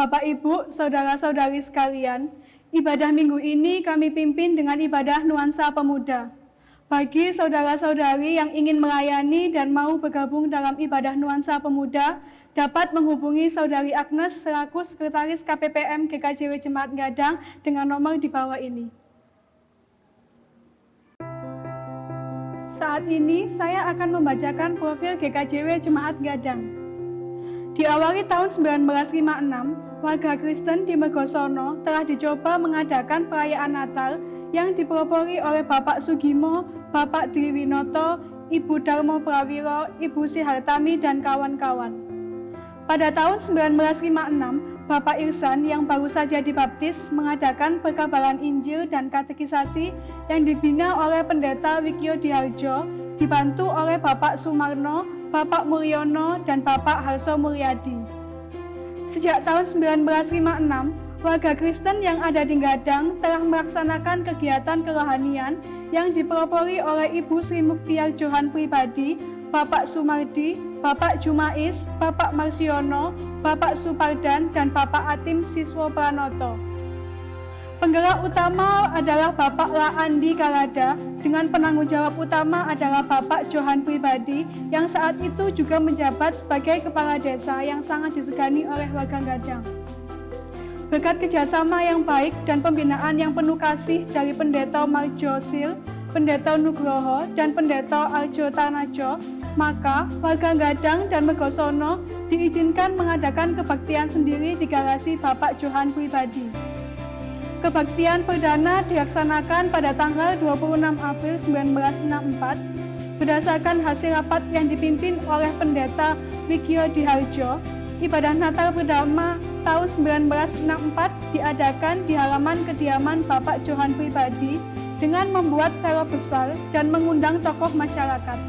Bapak, Ibu, saudara-saudari sekalian, ibadah minggu ini kami pimpin dengan ibadah nuansa pemuda. Bagi saudara-saudari yang ingin melayani dan mau bergabung dalam ibadah nuansa pemuda, dapat menghubungi Saudari Agnes selaku Sekretaris KPPM GKJW Jemaat Gadang dengan nomor di bawah ini. Saat ini saya akan membacakan profil GKJW Jemaat Gadang. Diawali tahun 1956, warga Kristen di Megosono telah dicoba mengadakan perayaan Natal yang dipelopori oleh Bapak Sugimo, Bapak Driwinoto, Ibu Darmo Prawiro, Ibu Sihartami, dan kawan-kawan. Pada tahun 1956, Bapak Irsan yang baru saja dibaptis mengadakan perkabaran Injil dan katekisasi yang dibina oleh Pendeta Wikyo Diharjo, dibantu oleh Bapak Sumarno, Bapak Mulyono, dan Bapak Harso Mulyadi. Sejak tahun 1956, warga Kristen yang ada di Gadang telah melaksanakan kegiatan kerohanian yang dipelopori oleh Ibu Sri Muktiar Johan pribadi, Bapak Sumardi, Bapak Jumais, Bapak Marsiono, Bapak Supardan, dan Bapak Atim Siswo Pranoto. Penggerak utama adalah Bapak Laandi Kalada, dengan penanggung jawab utama adalah Bapak Johan pribadi yang saat itu juga menjabat sebagai kepala desa yang sangat disegani oleh warga Gadang. Berkat kerjasama yang baik dan pembinaan yang penuh kasih dari Pendeta Marjo Sil, Pendeta Nugroho, dan Pendeta Arjo Tarnajo, maka warga Gadang dan Megosono diizinkan mengadakan kebaktian sendiri di garasi Bapak Johan pribadi. Kebaktian perdana dilaksanakan pada tanggal 26 April 1964 berdasarkan hasil rapat yang dipimpin oleh Pendeta Wikyo Diharjo. Ibadah Natal pertama tahun 1964 diadakan di halaman kediaman Bapak Johan pribadi dengan membuat teror besar dan mengundang tokoh masyarakat.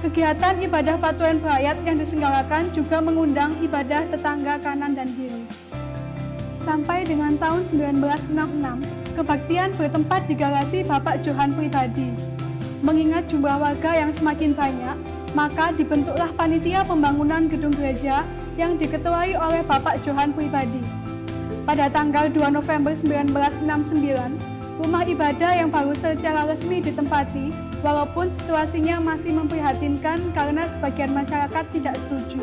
Kegiatan ibadah Patuan Perayat yang diselenggarakan juga mengundang ibadah tetangga kanan dan kiri. Sampai dengan tahun 1966, kebaktian bertempat di garasi Bapak Johan pribadi. Mengingat jumlah warga yang semakin banyak, maka dibentuklah panitia pembangunan gedung gereja yang diketuai oleh Bapak Johan pribadi. Pada tanggal 2 November 1969, rumah ibadah yang baru secara resmi ditempati, walaupun situasinya masih memprihatinkan karena sebagian masyarakat tidak setuju.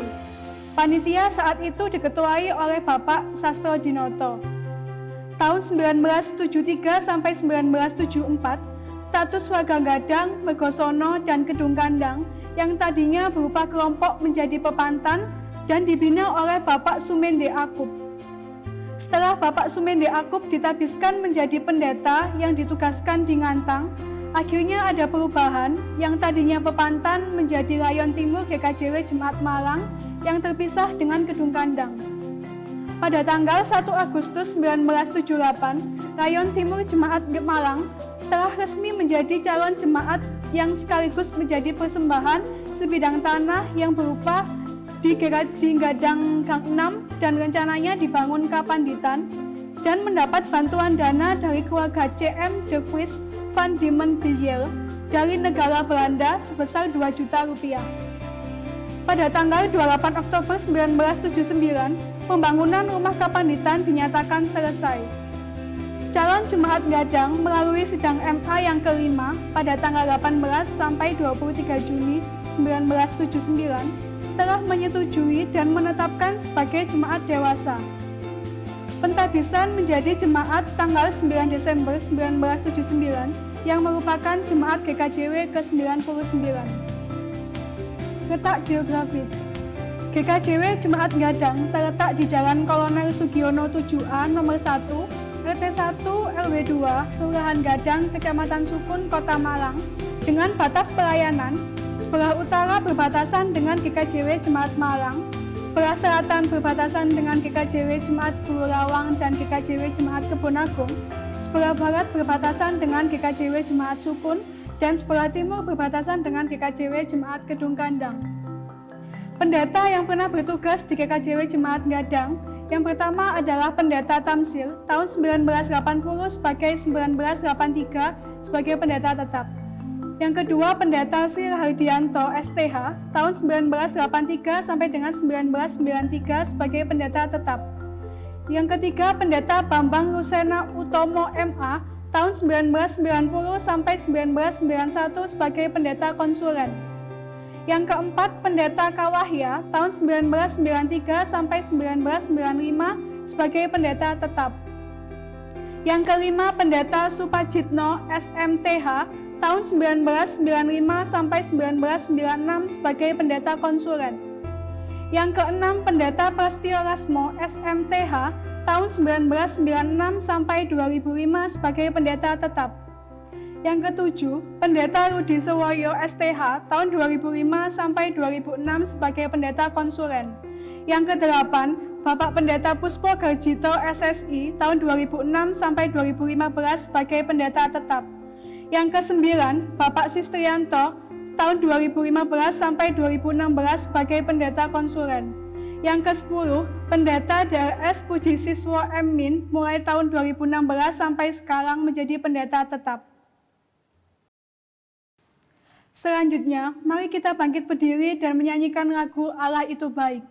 Panitia saat itu diketuai oleh Bapak Sastro Dinoto. Tahun 1973 sampai 1974, status warga Gadang, Megosono, dan Kedung Kandang yang tadinya berupa kelompok menjadi pepantan dan dibina oleh Bapak Sumende Akub. Setelah Bapak Sumende Akub ditabiskan menjadi pendeta yang ditugaskan di Ngantang, akhirnya ada perubahan yang tadinya pepantan menjadi Rayon Timur GKJW Jemaat Malang yang terpisah dengan Kedung Kandang. Pada tanggal 1 Agustus 1978, Rayon Timur Jemaat Malang telah resmi menjadi calon jemaat yang sekaligus menjadi persembahan sebidang tanah yang berupa di Gadang Gang 6 dan rencananya dibangun Kapanditan dan mendapat bantuan dana dari keluarga CM de Vries van Diemen de Jel dari negara Belanda sebesar 2 juta rupiah. Pada tanggal 28 Oktober 1979, pembangunan rumah Kapanditan dinyatakan selesai. Calon jemaat Gadang melalui sidang MA yang kelima pada tanggal 18 sampai 23 Juni 1979 telah menyetujui dan menetapkan sebagai jemaat dewasa. Pentabisan menjadi jemaat tanggal 9 Desember 1979 yang merupakan jemaat GKJW ke-99. Letak geografis. GKJW Jemaat Gadang terletak di Jalan Kolonel Sugiono 7A nomor 1, RT 1 RW 2, Kelurahan Gadang, Kecamatan Sukun, Kota Malang, dengan batas pelayanan sebelah utara berbatasan dengan GKJW Jemaat Malang, sebelah selatan berbatasan dengan GKJW Jemaat Bulawang dan GKJW Jemaat Kebon Agung, sebelah barat berbatasan dengan GKJW Jemaat Sukun, dan sebelah timur berbatasan dengan GKJW Jemaat Kedung Kandang. Pendeta yang pernah bertugas di GKJW Jemaat Gadang yang pertama adalah Pendeta Tamsil tahun 1980 sebagai 1983 sebagai pendeta tetap. Yang kedua Pendeta Sri Hardianto STH tahun 1983 sampai dengan 1993 sebagai pendeta tetap. Yang ketiga, Pendeta Bambang Rusena Utomo MA tahun 1990 sampai 1991 sebagai pendeta konsulen. Yang keempat, Pendeta Kawahya tahun 1993 sampai 1995 sebagai pendeta tetap. Yang kelima, Pendeta Supajitno SMTH tahun 1995 sampai 1996 sebagai pendeta konsulen. Yang keenam, Pendeta Prastio Rasmo SMTH tahun 1996 sampai 2005 sebagai pendeta tetap. Yang ketujuh, Pendeta Rudi Sewoyo STH tahun 2005 sampai 2006 sebagai pendeta konsulen. Yang kedelapan, Bapak Pendeta Puspo Garjito SSI tahun 2006 sampai 2015 sebagai pendeta tetap. Yang kesembilan, Bapak Sistrianto tahun 2015 sampai 2016 sebagai pendeta konsulen. Yang ke-10, Pendeta DRS Puji Siswo M. Min mulai tahun 2016 sampai sekarang menjadi pendeta tetap. Selanjutnya, mari kita bangkit berdiri dan menyanyikan lagu Allah Itu Baik.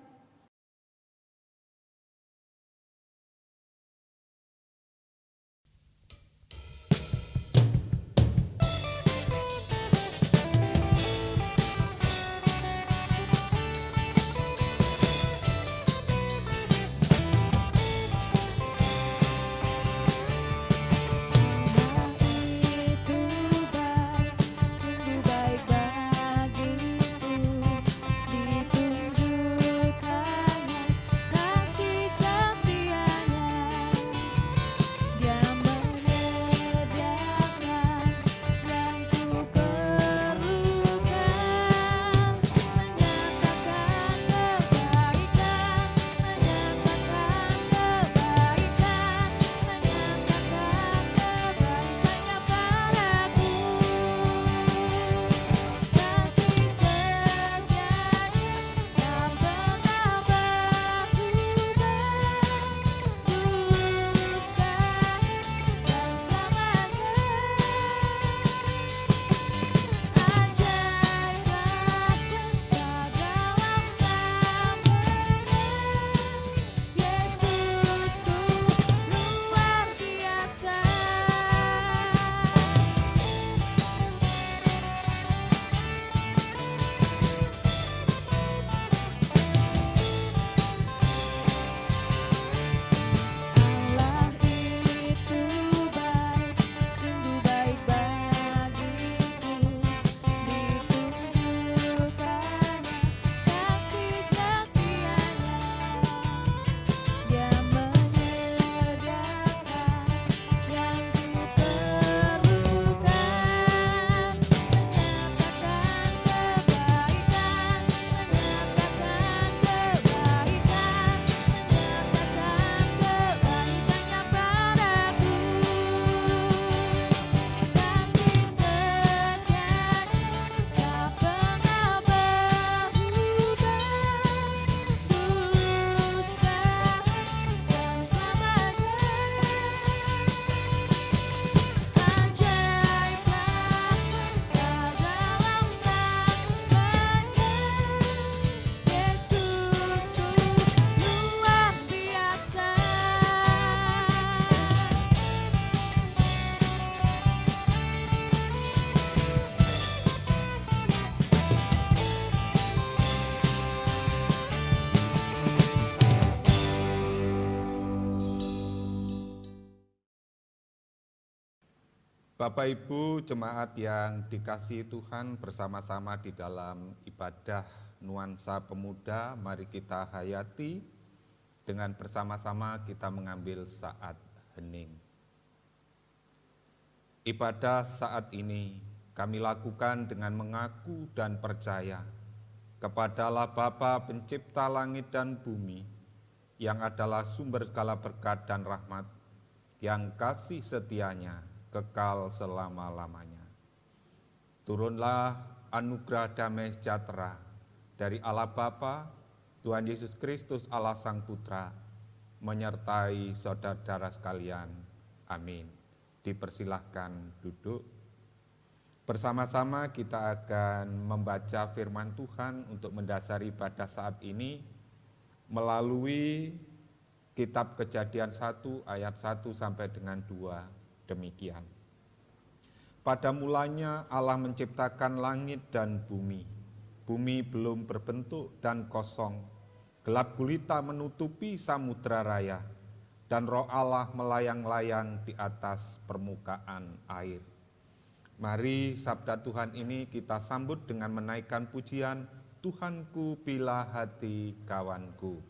Bapak Ibu jemaat yang dikasihi Tuhan, bersama-sama di dalam ibadah nuansa pemuda, mari kita hayati dengan bersama-sama kita mengambil saat hening. Ibadah saat ini kami lakukan dengan mengaku dan percaya kepada Allah Bapa Pencipta langit dan bumi, yang adalah sumber segala berkat dan rahmat, yang kasih setianya kekal selama-lamanya. Turunlah anugerah damai sejahtera dari Allah Bapa, Tuhan Yesus Kristus Allah Sang Putra, menyertai saudara-saudara sekalian. Amin. Dipersilahkan duduk. Bersama-sama kita akan membaca firman Tuhan untuk mendasari ibadah saat ini melalui Kitab Kejadian 1 ayat 1 sampai dengan 2 demikian. Pada mulanya Allah menciptakan langit dan bumi. Bumi belum berbentuk dan kosong. Gelap gulita menutupi samudra raya, dan Roh Allah melayang-layang di atas permukaan air. Mari sabda Tuhan ini kita sambut dengan menaikkan pujian, Tuhanku pilah hati kawanku.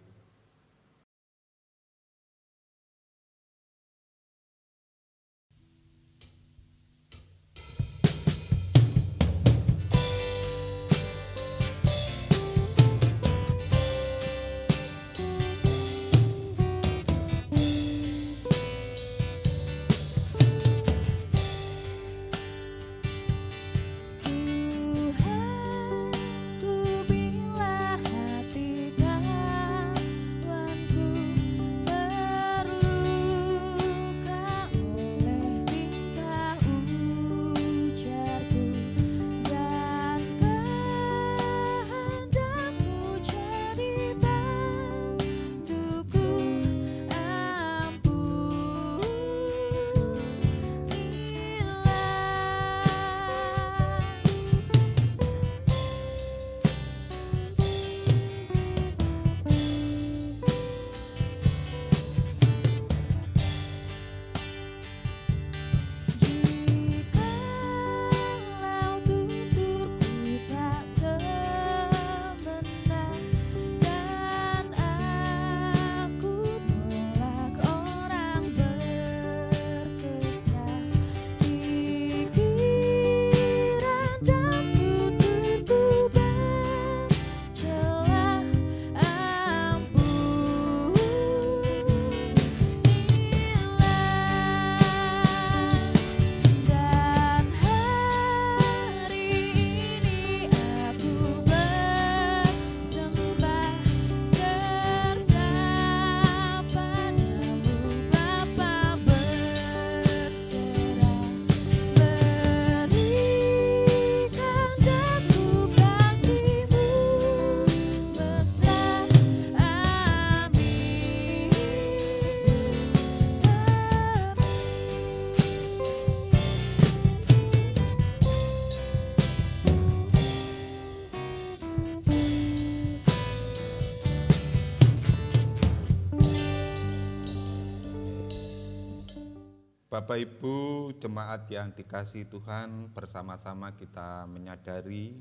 Bapak Ibu jemaat yang dikasihi Tuhan, bersama-sama kita menyadari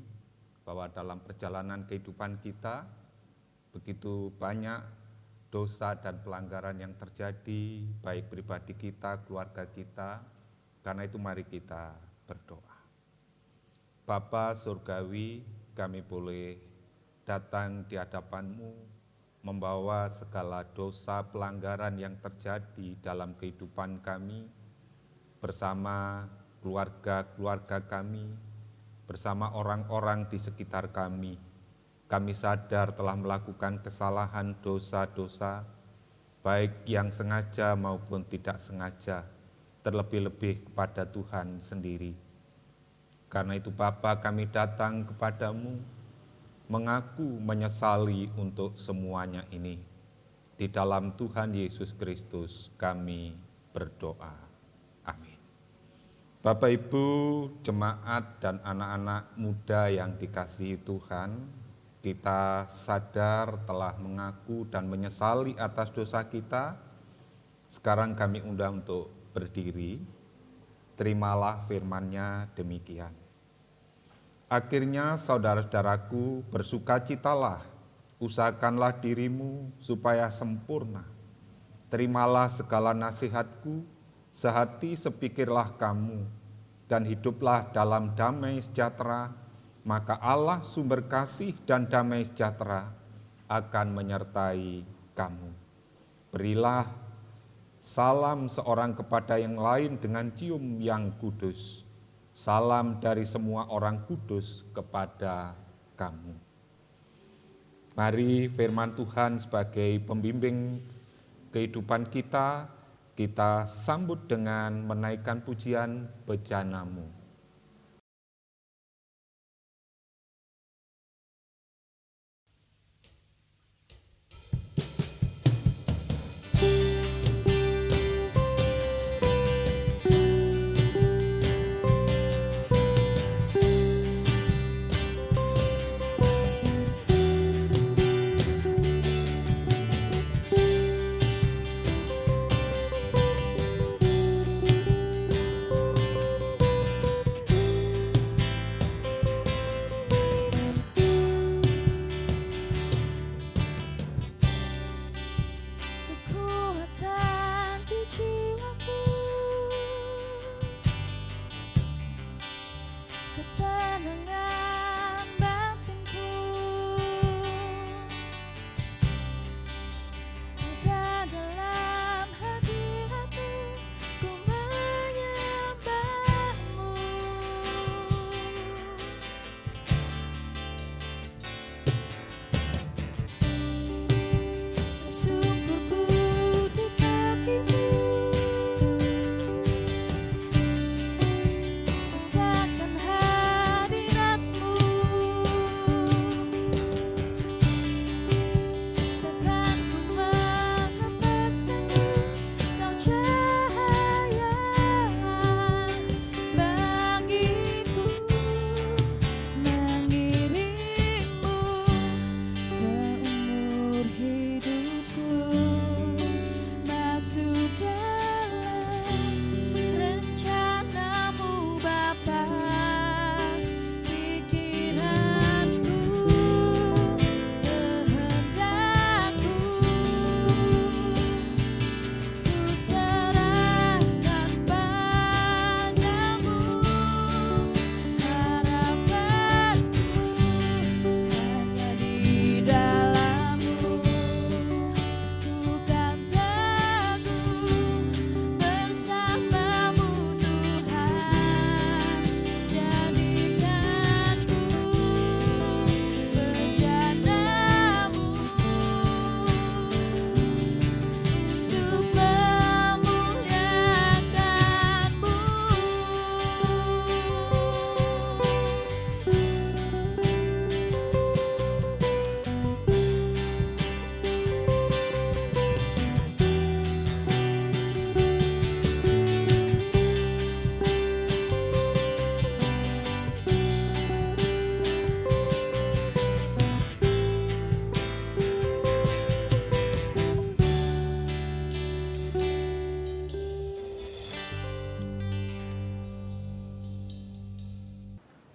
bahwa dalam perjalanan kehidupan kita begitu banyak dosa dan pelanggaran yang terjadi, baik pribadi kita, keluarga kita. Karena itu mari kita berdoa. Bapa Surgawi, kami boleh datang di hadapan-Mu, membawa segala dosa pelanggaran yang terjadi dalam kehidupan kami, bersama keluarga-keluarga kami, bersama orang-orang di sekitar kami. Kami sadar telah melakukan kesalahan dosa-dosa, baik yang sengaja maupun tidak sengaja, terlebih-lebih kepada Tuhan sendiri. Karena itu Bapa, kami datang kepadamu, mengaku menyesali untuk semuanya ini. Di dalam Tuhan Yesus Kristus kami berdoa. Amin. Bapak Ibu, jemaat dan anak-anak muda yang dikasihi Tuhan, kita sadar telah mengaku dan menyesali atas dosa kita. Sekarang kami undang untuk berdiri. Terimalah firman-Nya demikian. Akhirnya saudara-saudaraku, bersukacitalah, usahakanlah dirimu supaya sempurna. Terimalah segala nasihatku, sehati sepikirlah kamu, dan hiduplah dalam damai sejahtera, maka Allah sumber kasih dan damai sejahtera akan menyertai kamu. Berilah salam seorang kepada yang lain dengan cium yang kudus. Salam dari semua orang kudus kepada kamu. Mari firman Tuhan sebagai pembimbing kehidupan kita sambut dengan menaikkan pujian bejana-Mu.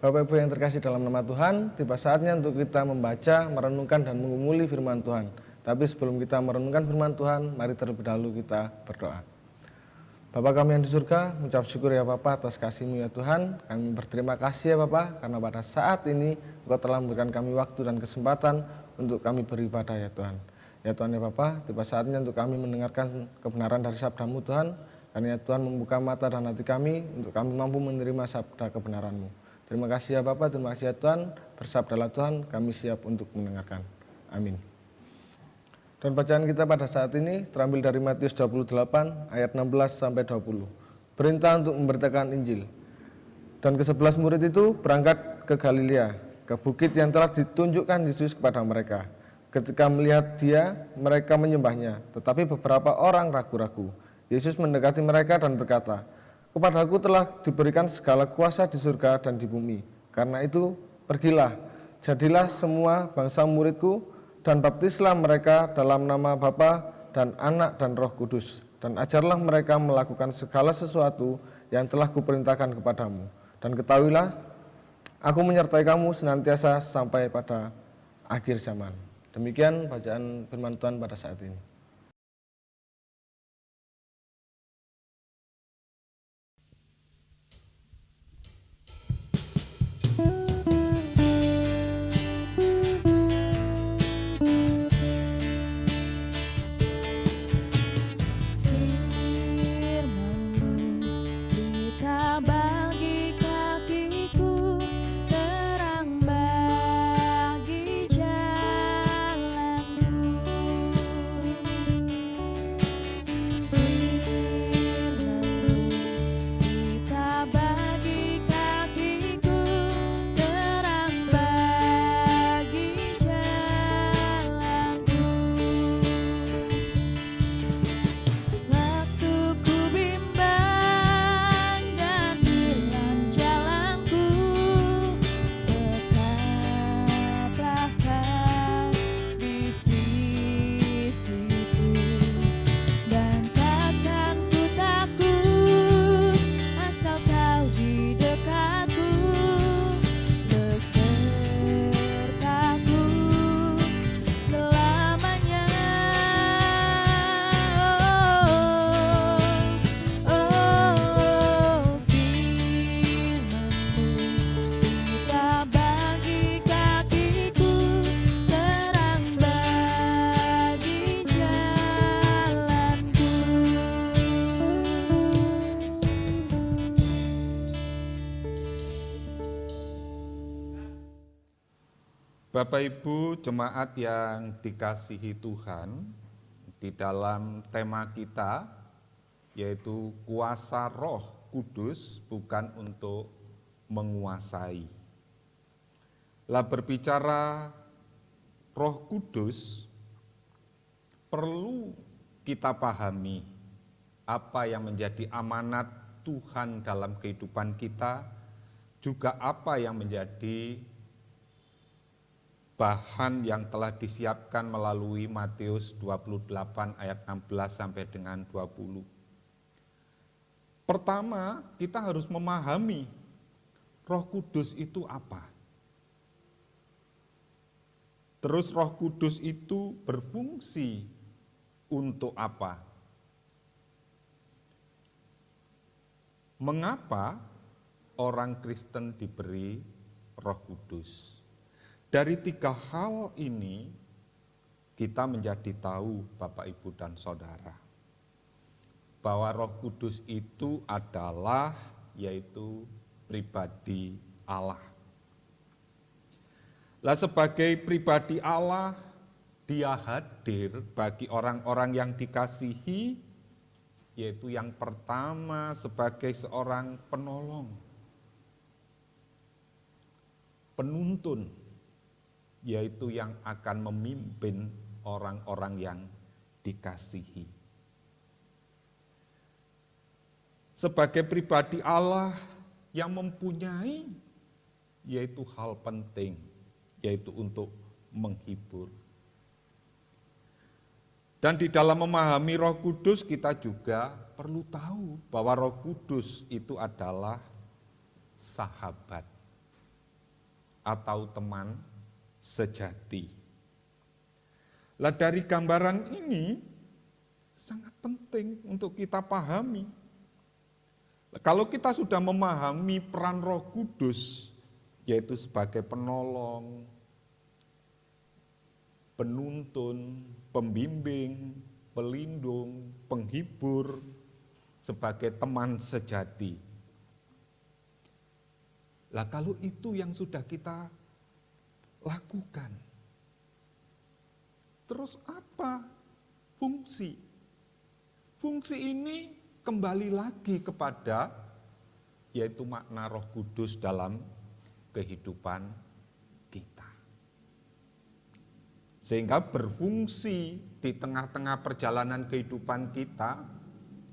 Bapak Ibu yang terkasih dalam nama Tuhan, tiba saatnya untuk kita membaca, merenungkan, dan mengumuli firman Tuhan. Tapi sebelum kita merenungkan firman Tuhan, mari terlebih dahulu kita berdoa. Bapa kami yang di surga, mengucap syukur ya Bapa atas kasih-Mu ya Tuhan. Kami berterima kasih ya Bapa, karena pada saat ini Engkau telah memberikan kami waktu dan kesempatan untuk kami beribadah ya Tuhan. Ya Tuhan ya Bapa, tiba saatnya untuk kami mendengarkan kebenaran dari sabda-Mu Tuhan. Karena ya Tuhan membuka mata dan hati kami, untuk kami mampu menerima sabda kebenaran-Mu. Terima kasih ya Bapa, terima kasih ya Tuhan. Bersabdalah Tuhan, kami siap untuk mendengarkan. Amin. Dan bacaan kita pada saat ini terambil dari Matius 28 ayat 16 sampai 20. Perintah untuk memberitakan Injil. Dan ke-11 murid itu berangkat ke Galilea, ke bukit yang telah ditunjukkan Yesus kepada mereka. Ketika melihat Dia, mereka menyembahnya, tetapi beberapa orang ragu-ragu. Yesus mendekati mereka dan berkata, "Kepadaku telah diberikan segala kuasa di surga dan di bumi. Karena itu, pergilah, jadilah semua bangsa muridku, dan baptislah mereka dalam nama Bapa dan Anak dan Roh Kudus. Dan ajarlah mereka melakukan segala sesuatu yang telah kuperintahkan kepadamu. Dan ketahuilah, aku menyertai kamu senantiasa sampai pada akhir zaman." Demikian bacaan firman Tuhan pada saat ini. Bapak Ibu jemaat yang dikasihi Tuhan, di dalam tema kita yaitu kuasa Roh Kudus bukan untuk menguasai. Lah berbicara Roh Kudus, perlu kita pahami apa yang menjadi amanat Tuhan dalam kehidupan kita, juga apa yang menjadi bahan yang telah disiapkan melalui Matius 28 ayat 16 sampai dengan 20. Pertama, kita harus memahami Roh Kudus itu apa. Terus Roh Kudus itu berfungsi untuk apa? Mengapa orang Kristen diberi Roh Kudus? Dari tiga hal ini kita menjadi tahu Bapak Ibu dan Saudara bahwa Roh Kudus itu adalah yaitu pribadi Allah. Lah sebagai pribadi Allah, Dia hadir bagi orang-orang yang dikasihi, yaitu yang pertama sebagai seorang penolong, penuntun, yaitu yang akan memimpin orang-orang yang dikasihi. Sebagai pribadi Allah yang mempunyai yaitu hal penting, yaitu untuk menghibur. Dan di dalam memahami Roh Kudus kita juga perlu tahu bahwa Roh Kudus itu adalah sahabat. atau teman sejati. Lah dari gambaran ini sangat penting untuk kita pahami. Kalau kita sudah memahami peran Roh Kudus, yaitu sebagai penolong, penuntun, pembimbing, pelindung, penghibur, sebagai teman sejati. Lah kalau itu yang sudah kita lakukan, terus apa fungsi? Fungsi ini kembali lagi kepada yaitu makna Roh Kudus dalam kehidupan kita. Sehingga berfungsi di tengah-tengah perjalanan kehidupan kita,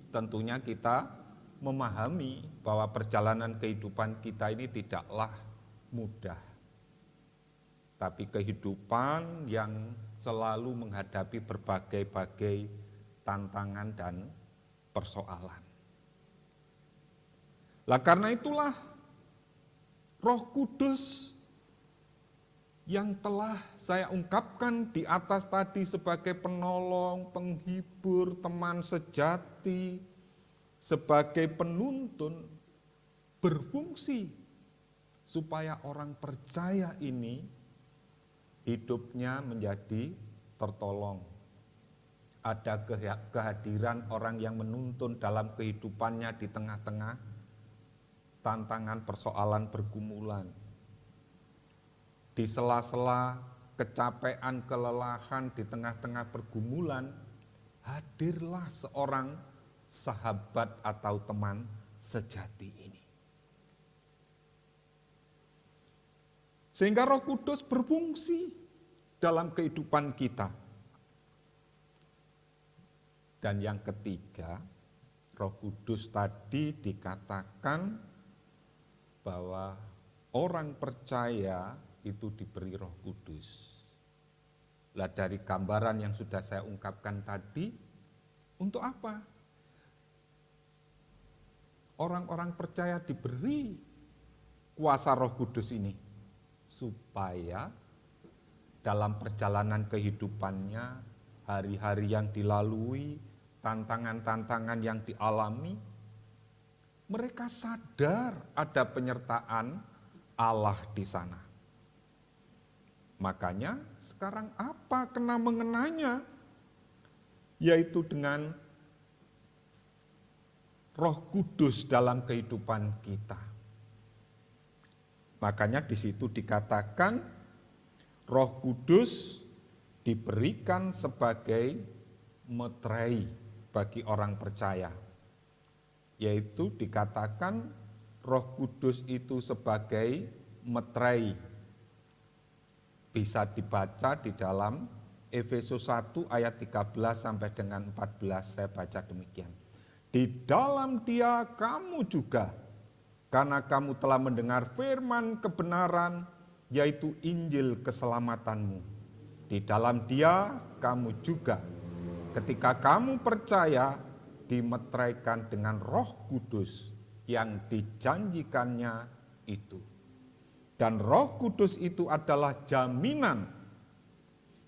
tentunya kita memahami bahwa perjalanan kehidupan kita ini tidaklah mudah. Tapi kehidupan yang selalu menghadapi berbagai-bagai tantangan dan persoalan. Lah karena itulah Roh Kudus yang telah saya ungkapkan di atas tadi sebagai penolong, penghibur, teman sejati, sebagai penuntun, berfungsi supaya orang percaya ini hidupnya menjadi tertolong. Ada kehadiran orang yang menuntun dalam kehidupannya di tengah-tengah tantangan persoalan pergumulan. Di sela-sela kecapean, kelelahan, di tengah-tengah pergumulan, hadirlah seorang sahabat atau teman sejati ini. Sehingga Roh Kudus berfungsi dalam kehidupan kita. Dan yang ketiga, Roh Kudus tadi dikatakan bahwa orang percaya itu diberi Roh Kudus. Lah dari gambaran yang sudah saya ungkapkan tadi, untuk apa? Orang-orang percaya diberi kuasa Roh Kudus ini, supaya dalam perjalanan kehidupannya, hari-hari yang dilalui, tantangan-tantangan yang dialami, mereka sadar ada penyertaan Allah di sana. Makanya sekarang apa kena mengenanya? Yaitu dengan Roh Kudus dalam kehidupan kita. Makanya di situ dikatakan Roh Kudus diberikan sebagai meterai bagi orang percaya. Yaitu dikatakan Roh Kudus itu sebagai meterai. Bisa dibaca di dalam Efesus 1 ayat 13 sampai dengan 14, saya baca demikian. Di dalam Dia kamu juga, karena kamu telah mendengar firman kebenaran, yaitu Injil keselamatanmu. Di dalam Dia kamu juga, ketika kamu percaya, dimeteraikan dengan Roh Kudus yang dijanjikannya itu. Dan Roh Kudus itu adalah jaminan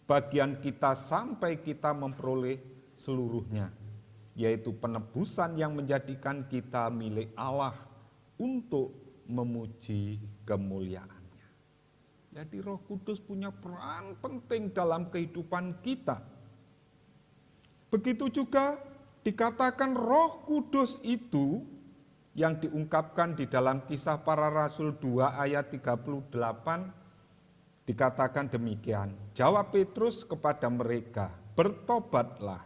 bagian kita sampai kita memperoleh seluruhnya, yaitu penebusan yang menjadikan kita milik Allah untuk memuji kemuliaannya. Jadi Roh Kudus punya peran penting dalam kehidupan kita. Begitu juga dikatakan Roh Kudus itu yang diungkapkan di dalam Kisah Para Rasul 2 ayat 38, dikatakan demikian. Jawab Petrus kepada mereka, bertobatlah,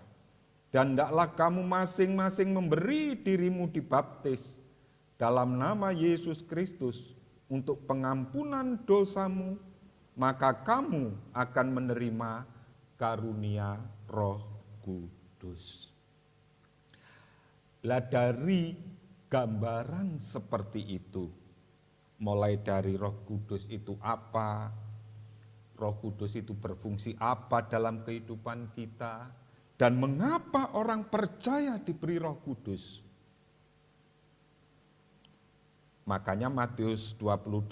dan hendaklah kamu masing-masing memberi dirimu dibaptis dalam nama Yesus Kristus untuk pengampunan dosamu, maka kamu akan menerima karunia Roh Kudus. Lah dari gambaran seperti itu, mulai dari Roh Kudus itu apa, Roh Kudus itu berfungsi apa dalam kehidupan kita, dan mengapa orang percaya diberi Roh Kudus. Makanya Matius 28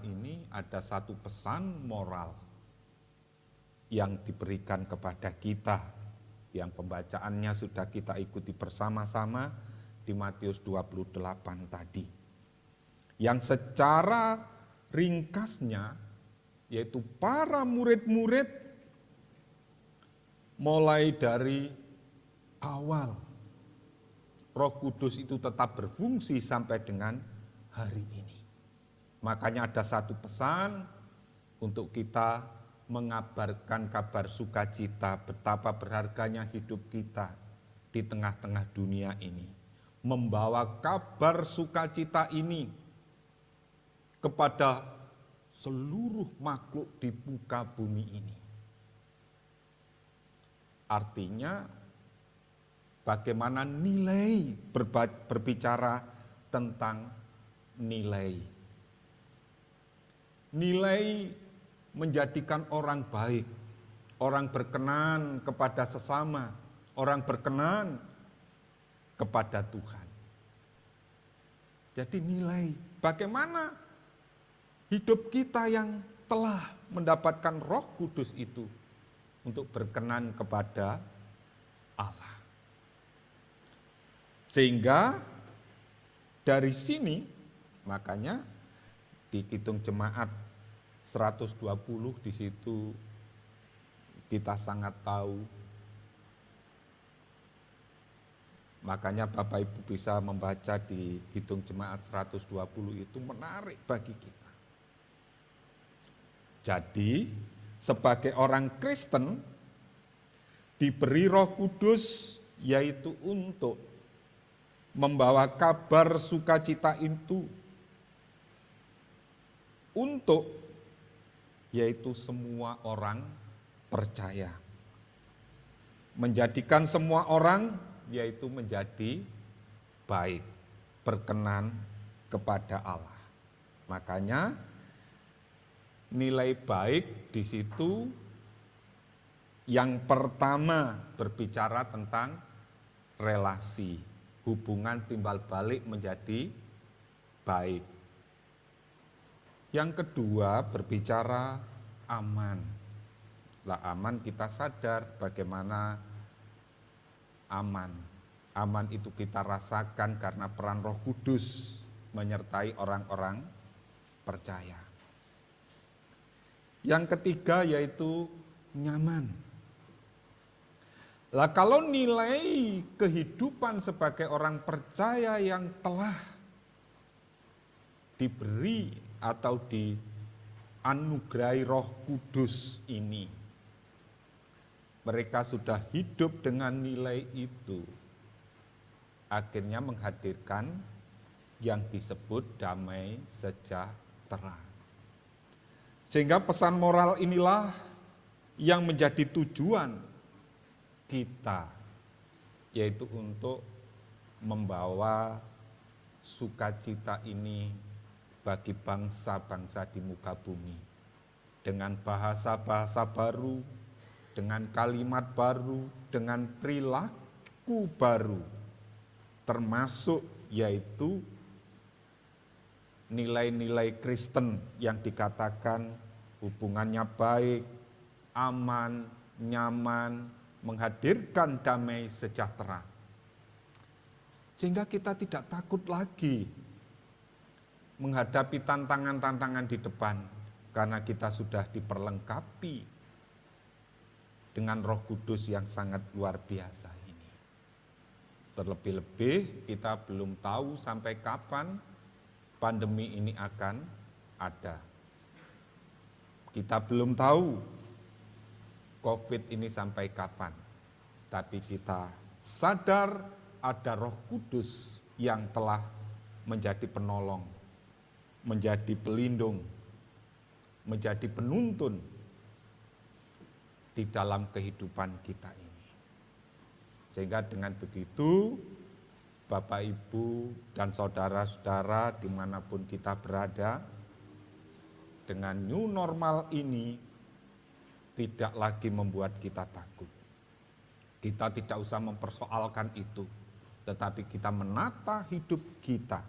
ini ada satu pesan moral yang diberikan kepada kita, yang pembacaannya sudah kita ikuti bersama-sama di Matius 28 tadi. Yang secara ringkasnya, yaitu para murid-murid mulai dari awal Roh Kudus itu tetap berfungsi sampai dengan hari ini. Makanya ada satu pesan untuk kita mengabarkan kabar sukacita, betapa berharganya hidup kita di tengah-tengah dunia ini. Membawa kabar sukacita ini kepada seluruh makhluk di muka bumi ini. Artinya bagaimana nilai berbicara tentang nilai. Nilai menjadikan orang baik, orang berkenan kepada sesama, orang berkenan kepada Tuhan. Jadi nilai bagaimana hidup kita yang telah mendapatkan Roh Kudus itu untuk berkenan kepada Allah. Sehingga dari sini makanya di Kidung Jemaat 120 di situ kita sangat tahu. Makanya Bapak Ibu bisa membaca di Kidung Jemaat 120 itu menarik bagi kita. Jadi sebagai orang Kristen diberi Roh Kudus yaitu untuk membawa kabar sukacita itu untuk yaitu semua orang percaya. Menjadikan semua orang yaitu menjadi baik, berkenan kepada Allah. Makanya nilai baik di situ yang pertama berbicara tentang relasi, hubungan timbal balik menjadi baik. Yang kedua berbicara aman. Lah aman kita sadar bagaimana aman. Aman itu kita rasakan karena peran Roh Kudus menyertai orang-orang percaya. Yang ketiga yaitu nyaman. Lah kalau nilai kehidupan sebagai orang percaya yang telah diberi atau dianugerahi Roh Kudus ini, mereka sudah hidup dengan nilai itu, akhirnya menghadirkan yang disebut damai sejahtera. Sehingga pesan moral inilah yang menjadi tujuan kita, yaitu untuk membawa sukacita ini bagi bangsa-bangsa di muka bumi. Dengan bahasa-bahasa baru, dengan kalimat baru, dengan perilaku baru, termasuk yaitu nilai-nilai Kristen yang dikatakan hubungannya baik, aman, nyaman, menghadirkan damai sejahtera. Sehingga kita tidak takut lagi menghadapi tantangan-tantangan di depan, karena kita sudah diperlengkapi dengan Roh Kudus yang sangat luar biasa ini. Terlebih-lebih kita belum tahu sampai kapan pandemi ini akan ada. Kita belum tahu COVID ini sampai kapan, tapi kita sadar ada Roh Kudus yang telah menjadi penolong, menjadi pelindung, menjadi penuntun di dalam kehidupan kita ini. Sehingga dengan begitu, Bapak, Ibu, dan saudara-saudara dimanapun kita berada, dengan new normal ini tidak lagi membuat kita takut. Kita tidak usah mempersoalkan itu, tetapi kita menata hidup kita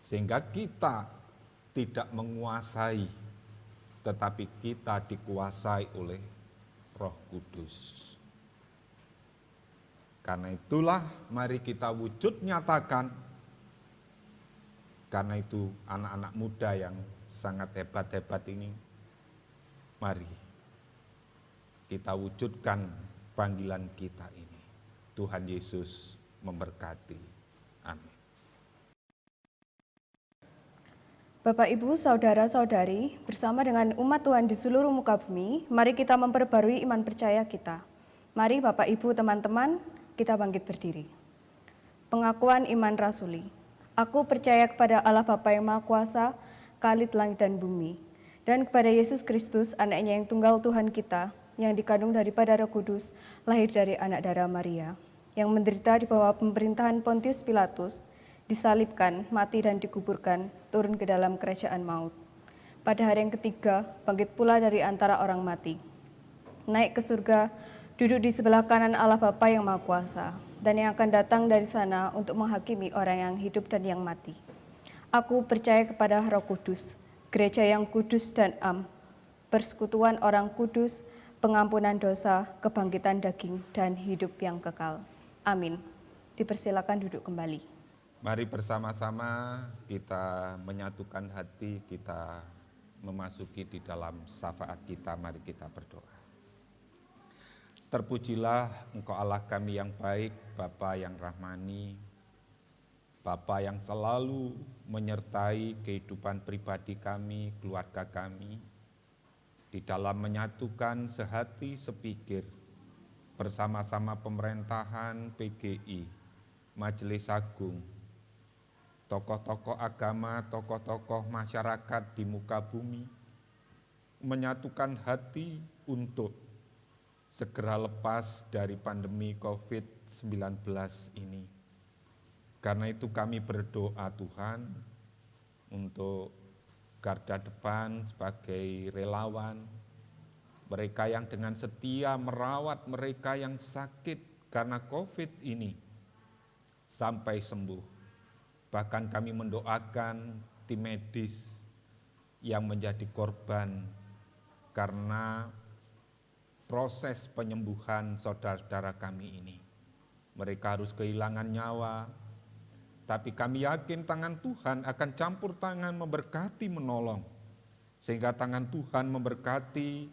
Sehingga kita tidak menguasai, tetapi kita dikuasai oleh Roh Kudus. Karena itulah mari kita wujud nyatakan. Karena itu anak-anak muda yang sangat hebat-hebat ini, mari kita wujudkan panggilan kita ini. Tuhan Yesus memberkati. Amin. Bapak, Ibu, Saudara-saudari, bersama dengan umat Tuhan di seluruh muka bumi, mari kita memperbarui iman percaya kita. Mari Bapak, Ibu, teman-teman, kita bangkit berdiri. Pengakuan iman rasuli. Aku percaya kepada Allah Bapa yang Maha Kuasa, Khalid langit dan bumi, dan kepada Yesus Kristus, anaknya yang tunggal Tuhan kita, yang dikandung daripada Roh Kudus, lahir dari anak darah Maria, yang menderita di bawah pemerintahan Pontius Pilatus, disalibkan, mati dan dikuburkan, turun ke dalam kerajaan maut. Pada hari yang ketiga, bangkit pula dari antara orang mati. Naik ke surga, duduk di sebelah kanan Allah Bapa yang Maha Kuasa, dan yang akan datang dari sana untuk menghakimi orang yang hidup dan yang mati. Aku percaya kepada Roh Kudus, gereja yang kudus dan am, persekutuan orang kudus, pengampunan dosa, kebangkitan daging, dan hidup yang kekal. Amin. Dipersilakan duduk kembali. Mari bersama-sama kita menyatukan hati, kita memasuki di dalam syafaat kita, mari kita berdoa. Terpujilah Engkau Allah kami yang baik, Bapa yang rahmani, Bapa yang selalu menyertai kehidupan pribadi kami, keluarga kami, di dalam menyatukan sehati sepikir bersama-sama pemerintahan PGI, Majelis Agung, tokoh-tokoh agama, tokoh-tokoh masyarakat di muka bumi, menyatukan hati untuk segera lepas dari pandemi COVID-19 ini. Karena itu kami berdoa Tuhan untuk garda depan sebagai relawan, mereka yang dengan setia merawat mereka yang sakit karena COVID ini sampai sembuh. Bahkan kami mendoakan tim medis yang menjadi korban karena proses penyembuhan saudara-saudara kami ini. Mereka harus kehilangan nyawa, tapi kami yakin tangan Tuhan akan campur tangan memberkati, menolong. Sehingga tangan Tuhan memberkati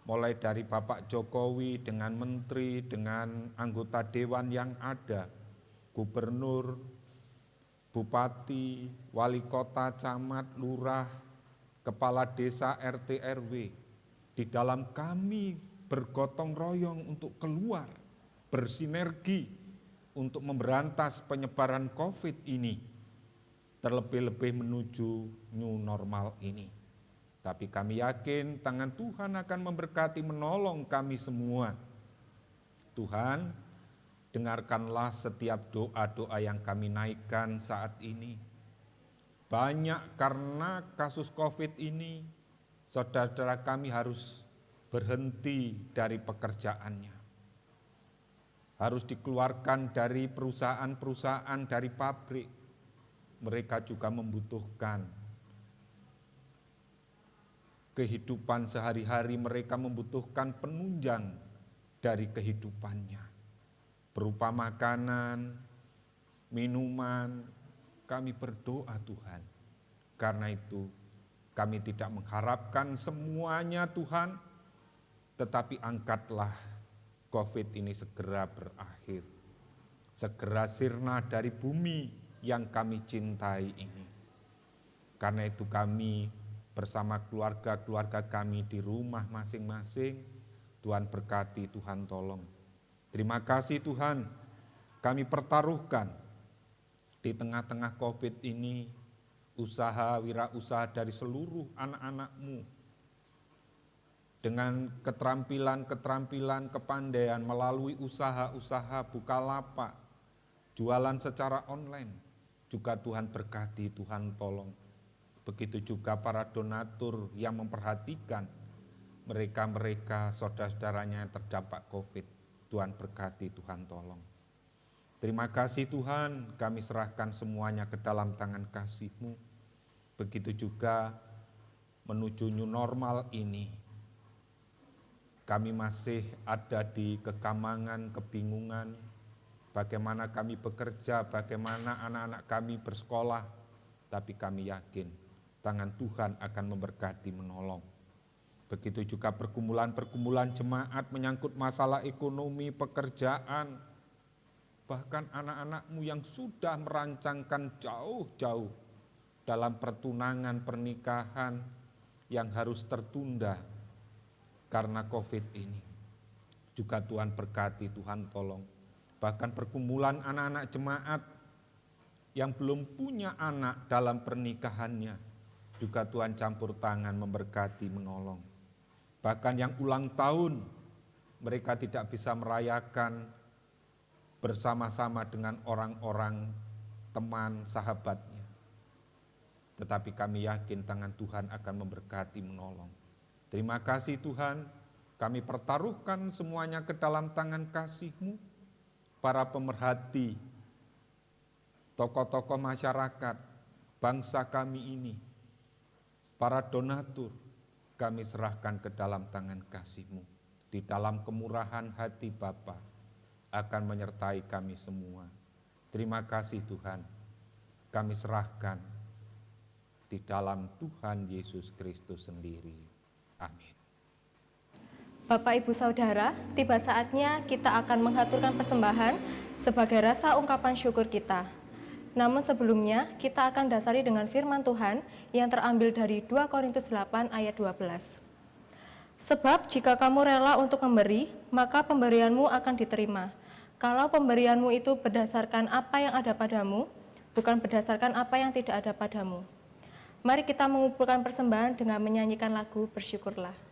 mulai dari Bapak Jokowi dengan menteri, dengan anggota dewan yang ada, gubernur, bupati, wali kota, camat, lurah, kepala desa, RT, RW. Di dalam kami bergotong royong untuk keluar, bersinergi untuk memberantas penyebaran COVID ini, terlebih-lebih menuju new normal ini. Tapi kami yakin tangan Tuhan akan memberkati, menolong kami semua. Tuhan, dengarkanlah setiap doa-doa yang kami naikkan saat ini. Banyak karena kasus COVID ini, saudara-saudara kami harus berhenti dari pekerjaannya. Harus dikeluarkan dari perusahaan-perusahaan, dari pabrik. Mereka juga membutuhkan kehidupan sehari-hari, mereka membutuhkan penunjang dari kehidupannya. Berupa makanan, minuman, kami berdoa Tuhan. Karena itu kami tidak mengharapkan semuanya Tuhan, tetapi angkatlah COVID ini segera berakhir. Segera sirna dari bumi yang kami cintai ini. Karena itu kami bersama keluarga-keluarga kami di rumah masing-masing, Tuhan berkati, Tuhan tolong. Terima kasih Tuhan, kami pertaruhkan di tengah-tengah COVID ini, usaha, wirausaha dari seluruh anak-anak-Mu, dengan keterampilan-keterampilan, kepandaian melalui usaha-usaha Bukalapak, jualan secara online, juga Tuhan berkati, Tuhan tolong. Begitu juga para donatur yang memperhatikan mereka-mereka saudara-saudaranya yang terdampak COVID, Tuhan berkati, Tuhan tolong. Terima kasih Tuhan, kami serahkan semuanya ke dalam tangan kasih-Mu. Begitu juga menuju new normal ini. Kami masih ada di kekamangan, kebingungan, bagaimana kami bekerja, bagaimana anak-anak kami bersekolah, tapi kami yakin tangan Tuhan akan memberkati, menolong. Begitu juga pergumulan-pergumulan jemaat menyangkut masalah ekonomi, pekerjaan, bahkan anak-anak-Mu yang sudah merancangkan jauh-jauh dalam pertunangan, pernikahan yang harus tertunda karena COVID ini. Juga Tuhan berkati, Tuhan tolong. Bahkan pergumulan anak-anak jemaat yang belum punya anak dalam pernikahannya, juga Tuhan campur tangan memberkati, menolong. Bahkan yang ulang tahun, mereka tidak bisa merayakan bersama-sama dengan orang-orang, teman, sahabatnya. Tetapi kami yakin tangan Tuhan akan memberkati, menolong. Terima kasih Tuhan, kami pertaruhkan semuanya ke dalam tangan kasih-Mu, para pemerhati, tokoh-tokoh masyarakat, bangsa kami ini, para donatur, kami serahkan ke dalam tangan kasih-Mu. Di dalam kemurahan hati Bapa akan menyertai kami semua. Terima kasih Tuhan, kami serahkan di dalam Tuhan Yesus Kristus sendiri. Amin. Bapak, Ibu, Saudara, tiba saatnya kita akan menghaturkan persembahan sebagai rasa ungkapan syukur kita. Namun sebelumnya, kita akan dasari dengan firman Tuhan yang terambil dari 2 Korintus 8 ayat 12. Sebab jika kamu rela untuk memberi, maka pemberianmu akan diterima. Kalau pemberianmu itu berdasarkan apa yang ada padamu, bukan berdasarkan apa yang tidak ada padamu. Mari kita mengumpulkan persembahan dengan menyanyikan lagu Bersyukurlah.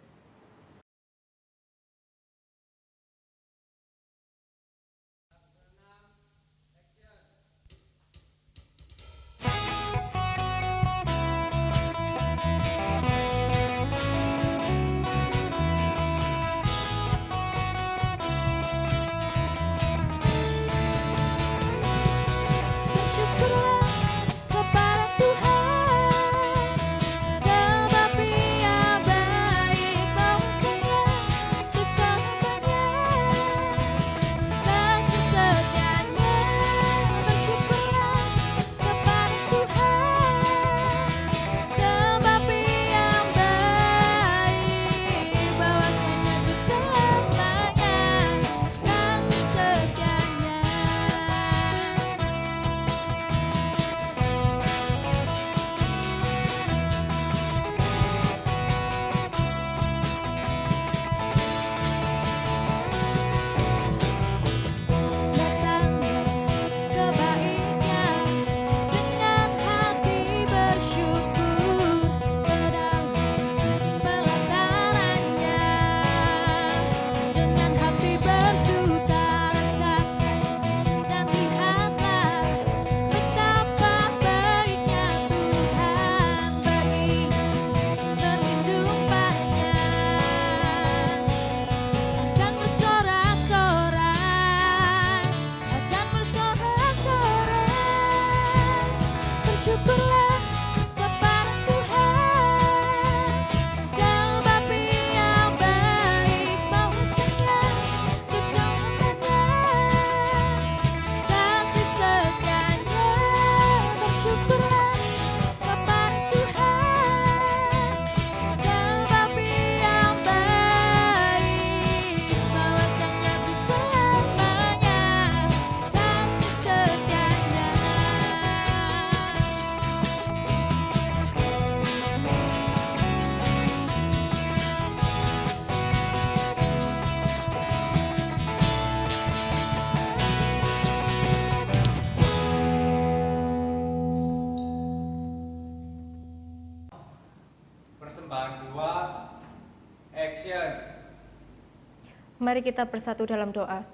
Mari kita bersatu dalam doa.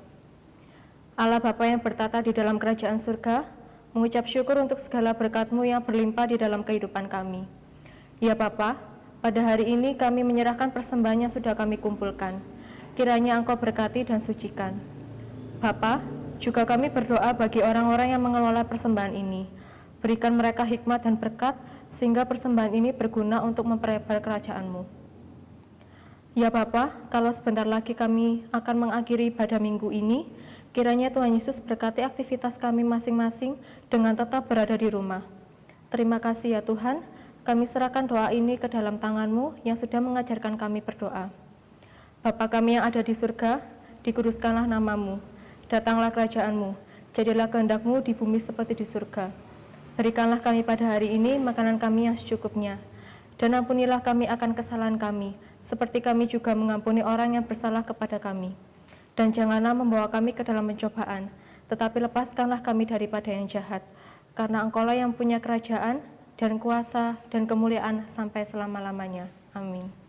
Allah Bapa yang bertata di dalam kerajaan surga, mengucap syukur untuk segala berkat-Mu yang berlimpah di dalam kehidupan kami. Ya Bapa, pada hari ini kami menyerahkan persembahan yang sudah kami kumpulkan. Kiranya Engkau berkati dan sucikan. Bapa, Juga kami berdoa bagi orang-orang yang mengelola persembahan ini. Berikan mereka hikmat dan berkat, sehingga persembahan ini berguna untuk memperlebar kerajaan-Mu. Ya Bapa, kalau sebentar lagi kami akan mengakhiri ibadah minggu ini, kiranya Tuhan Yesus berkati aktivitas kami masing-masing dengan tetap berada di rumah. Terima kasih ya Tuhan, kami serahkan doa ini ke dalam tangan-Mu yang sudah mengajarkan kami berdoa. Bapa kami yang ada di surga, dikuduskanlah nama-Mu, datanglah kerajaan-Mu, jadilah kehendak-Mu di bumi seperti di surga. Berikanlah kami pada hari ini makanan kami yang secukupnya, dan ampunilah kami akan kesalahan kami, seperti kami juga mengampuni orang yang bersalah kepada kami. Dan janganlah membawa kami ke dalam pencobaan, tetapi lepaskanlah kami daripada yang jahat, karena Engkau-lah yang punya kerajaan, dan kuasa, dan kemuliaan sampai selama-lamanya. Amin.